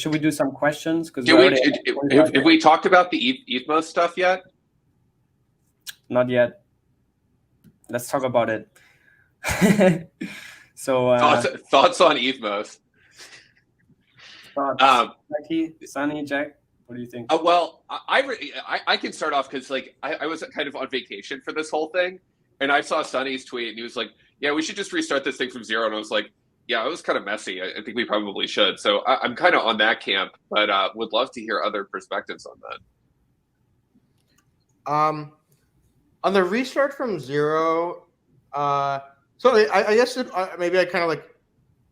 should we do some questions? Because if we talked about the EVMOS stuff yet? Not yet. Let's talk about it. So thoughts on EVMOS? Zaki, Sunny, Jack, what do you think? Well, I can start off because like I was kind of on vacation for this whole thing, and I saw Sunny's tweet, and he was like, "Yeah, we should just restart this thing from zero." And I was like, "Yeah, it was kind of messy. I think we probably should." So I'm kind of on that camp, but would love to hear other perspectives on that. On the restart from zero, so I guess maybe I kind of like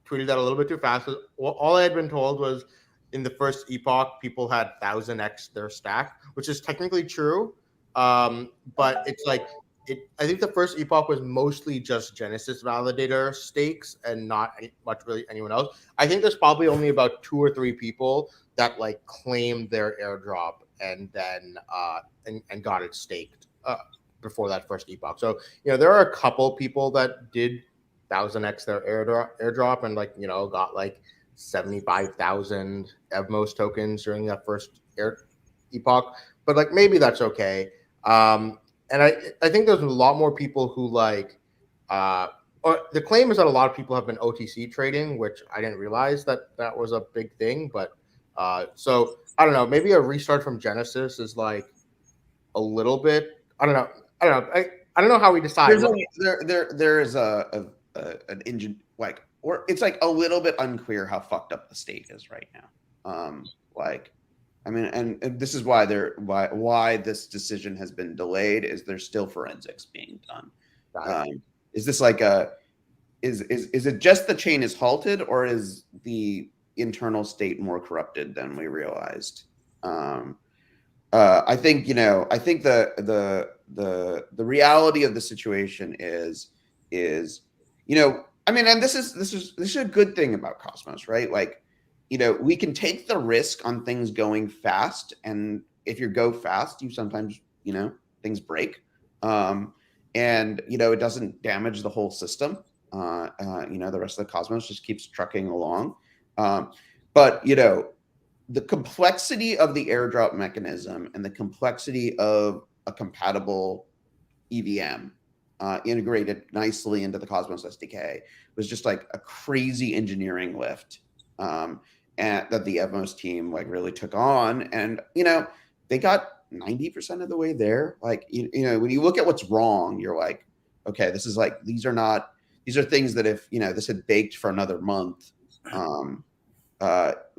tweeted that a little bit too fast. All I had been told was in the first epoch, people had 1000x their stack, which is technically true. But it's like, I think the first epoch was mostly just Genesis validator stakes and not much really anyone else. I think there's probably only about 2 or 3 people that like claimed their airdrop and then and got it staked before that first epoch. So, there are a couple people that did 1000x their airdrop and like, got like 75,000 EVMOS tokens during that first epoch, but like maybe that's okay. And I think there's a lot more people who like, or the claim is that a lot of people have been OTC trading, which I didn't realize that was a big thing. But so I don't know, maybe a restart from Genesis is like a little bit. I don't know. I don't know how we decide. There is an engine like, or it's like a little bit unclear how fucked up the state is right now. Like, I mean, and this is why why this decision has been delayed is there's still forensics being done. Is this like is it just the chain is halted, or is the internal state more corrupted than we realized? I think the reality of the situation is I mean, and this is a good thing about Cosmos, right? Like, we can take the risk on things going fast, and if you go fast, you sometimes, things break, and it doesn't damage the whole system. The rest of the Cosmos just keeps trucking along. But the complexity of the airdrop mechanism and the complexity of a compatible EVM integrated nicely into the Cosmos SDK was just like a crazy engineering lift and that the EVMOS team like really took on. And, they got 90% of the way there. Like, when you look at what's wrong, you're like, okay, this is like, these are things that if, this had baked for another month,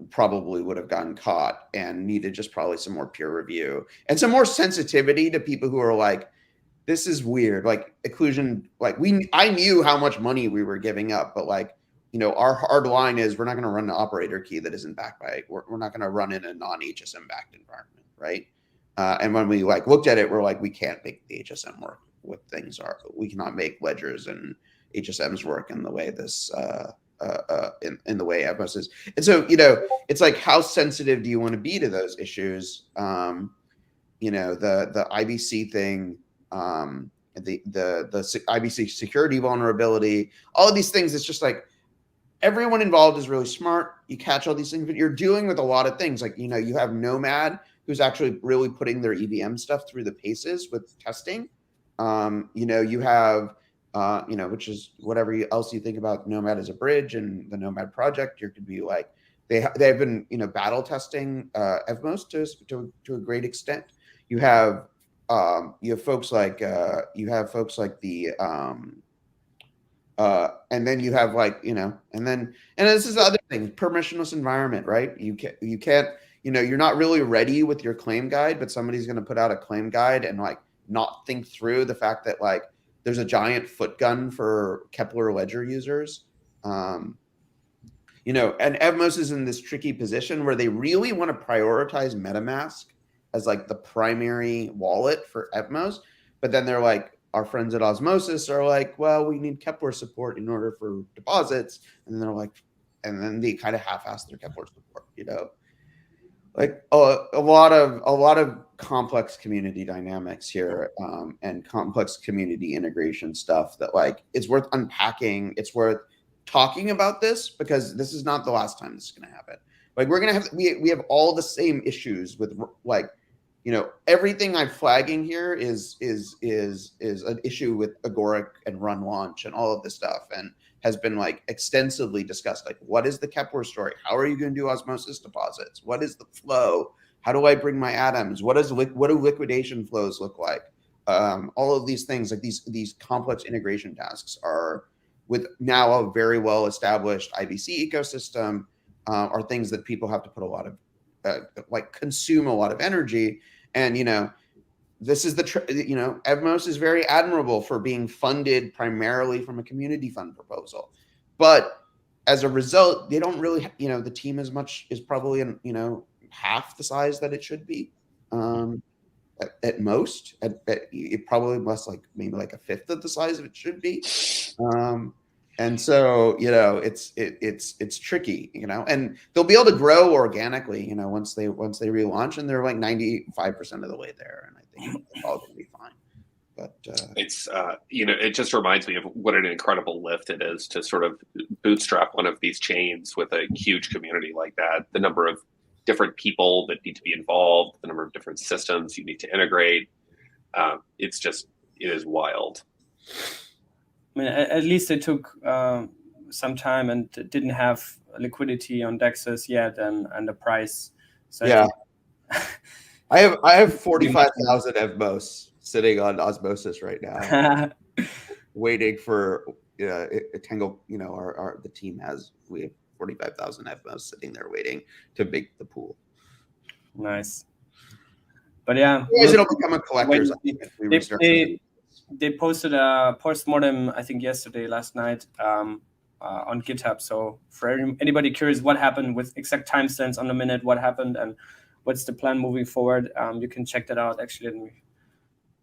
probably would have gotten caught and needed just probably some more peer review and some more sensitivity to people who are like, this is weird. Like occlusion, like I knew how much money we were giving up, but like, our hard line is we're not going to run an operator key that isn't backed by, we're not going to run in a non-HSM backed environment. Right. And when we like looked at it, we're like, we can't make the HSM work with things we cannot make ledgers and HSMs work in the way this, in the way EVMOS is. And so, it's like, how sensitive do you want to be to those issues? The IBC thing, the IBC security vulnerability, all of these things. It's just like everyone involved is really smart. You catch all these things, but you're dealing with a lot of things. Like, you have Nomad, who's actually really putting their EVM stuff through the paces with testing. You have, which is whatever else you think about Nomad as a bridge and the Nomad project, you could be like, they've been, battle testing EVMOS to a great extent. You have folks like the and then you have like, and this is the other thing, permissionless environment, right? You can't, you're not really ready with your claim guide, but somebody's going to put out a claim guide and like not think through the fact that like there's a giant foot gun for Kepler ledger users. And EVMOS is in this tricky position where they really want to prioritize MetaMask as like the primary wallet for EVMOS. But then they're like, our friends at Osmosis are like, well, we need Kepler support in order for deposits. And they're like, and then they kind of half-ass their Kepler support, like a lot of complex community dynamics here, and complex community integration stuff that like it's worth unpacking. It's worth talking about this because this is not the last time this is going to happen. Like we're gonna have we have all the same issues with like, you know, everything I'm flagging here is an issue with Agoric and Run Launch and all of this stuff, and has been like extensively discussed. Like, what is the Kepler story? How are you going to do osmosis deposits? What is the flow? How do I bring my atoms? What do liquidation flows look like? All of these things, like these complex integration tasks, are with now a very well established IBC ecosystem, are things that people have to put a lot of like consume a lot of energy. And you know, this is you know, EVMOS is very admirable for being funded primarily from a community fund proposal, but as a result, they don't really, you know, the team is probably you know, half the size that it should be. At most, it probably less, like maybe like a fifth of the size of it should be. And so, you know, it's tricky, you know, and they'll be able to grow organically, you know, once they relaunch, and they're like 95% of the way there, and I think it's all gonna be fine. But it's you know, it just reminds me of what an incredible lift it is to sort of bootstrap one of these chains with a huge community like that. The number of different people that need to be involved, the number of different systems you need to integrate. It is wild. I mean, at least it took some time and didn't have liquidity on DEXs yet, and the price. So yeah, I have 45,000 EVMOS sitting on osmosis right now, waiting for Tangle. You know, the team we have 45,000 EVMOS sitting there waiting to make the pool. Nice, but yeah, it'll become a collector's. They posted a postmortem, I think last night, on GitHub. So for anybody curious what happened, with exact timestamps on the minute, what happened and what's the plan moving forward, you can check that out. Actually, let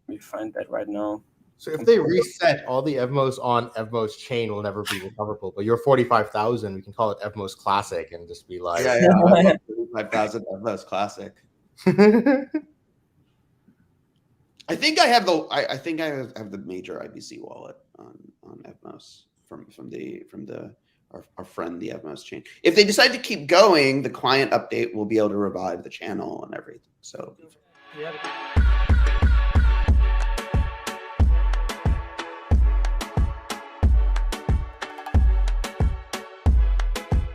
me find that right now. So if they reset, all the EVMOS on EVMOS chain will never be recoverable. But your 45,000, we can call it EVMOS Classic and just be like, yeah, 45,000 EVMOS Classic. I think I have the major IBC wallet on EVMOS from our friend the EVMOS chain. If they decide to keep going, the client update will be able to revive the channel and everything. So. Yeah.